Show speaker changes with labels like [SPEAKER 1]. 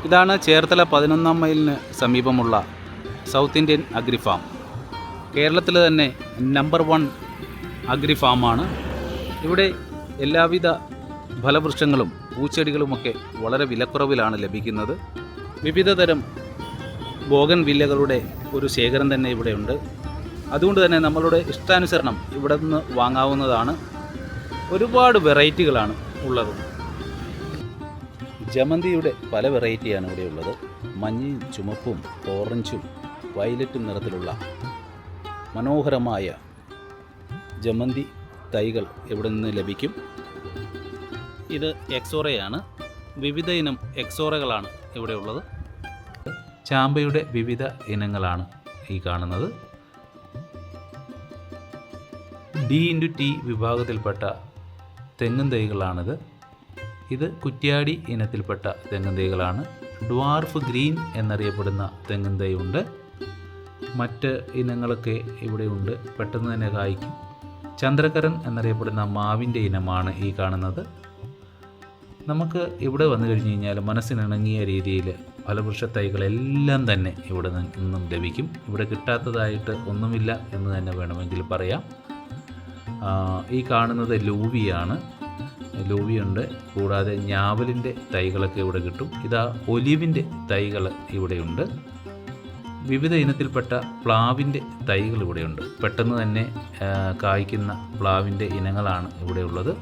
[SPEAKER 1] ഇതാണ് ചേർത്തല 11-ാം മൈലിന് സമീപമുള്ള south Indian agri farm. കേരളത്തിൽ തന്നെ നമ്പർ 1 അഗ്രി ഫാമാണ്. ഇവിടെ എല്ലാവിധ ഫലവൃക്ഷങ്ങളും പൂച്ചെടികളുമൊക്കെ വളരെ വിലക്കുറവിലാണ് ലഭിക്കുന്നത്. വിവിധ തരം ബോഗൻ വില്ലകളുടെ ഒരു ശേഖരം തന്നെ ഇവിടെയുണ്ട്. അതുകൊണ്ട് തന്നെ നമ്മളുടെ ഇഷ്ടാനുസരണം ഇവിടെ നിന്ന് വാങ്ങാവുന്നതാണ്. ഒരുപാട് വെറൈറ്റികളാണ് ഉള്ളത്. ജമന്തിയുടെ പല വെറൈറ്റിയാണ് ഇവിടെയുള്ളത്. മഞ്ഞയും ചുമപ്പും ഓറഞ്ചും വയലറ്റും നിറത്തിലുള്ള മനോഹരമായ ജമന്തി തൈകൾ ഇവിടെ നിന്ന് ലഭിക്കും. ഇത് എക്സോറയാണ്. വിവിധ ഇനം എക്സോറകളാണ് ഇവിടെയുള്ളത്. ചാമ്പയുടെ വിവിധ ഇനങ്ങളാണ് ഈ കാണുന്നത്. D*T വിഭാഗത്തിൽപ്പെട്ട തെങ്ങും തൈകളാണിത്. ഇത് കുറ്റ്യാടി ഇനത്തിൽപ്പെട്ട തെങ്ങും തൈകളാണ്. ഡ്വാർഫ് ഗ്രീൻ എന്നറിയപ്പെടുന്ന തെങ്ങും തൈ ഉണ്ട്. മറ്റ് ഇനങ്ങളൊക്കെ ഇവിടെയുണ്ട്, പെട്ടെന്ന് തന്നെ കായ്ക്കും. ചന്ദ്രകരൻ എന്നറിയപ്പെടുന്ന മാവിൻ്റെ ഇനമാണ് ഈ കാണുന്നത്. നമുക്ക് ഇവിടെ വന്നു കഴിഞ്ഞ് കഴിഞ്ഞാൽ മനസ്സിനിണങ്ങിയ രീതിയിൽ ഫലവൃക്ഷ തൈകളെല്ലാം തന്നെ ഇവിടെ നിന്നും ലഭിക്കും. ഇവിടെ കിട്ടാത്തതായിട്ട് ഒന്നുമില്ല എന്ന് തന്നെ വേണമെങ്കിൽ പറയാം. ഈ കാണുന്നത് ലൂവിയാണ്. ലൂവിയുണ്ട്. കൂടാതെ ഞാവലിൻ്റെ തൈകളൊക്കെ ഇവിടെ കിട്ടും. ഇതാ ഒലിവിൻ്റെ തൈകൾ ഇവിടെയുണ്ട്. വിവിധ ഇനത്തിൽപ്പെട്ട പ്ലാവിൻ്റെ തൈകൾ ഇവിടെയുണ്ട്. പെട്ടെന്ന് തന്നെ കായ്ക്കുന്ന പ്ലാവിൻ്റെ ഇനങ്ങളാണ് ഇവിടെയുള്ളത്.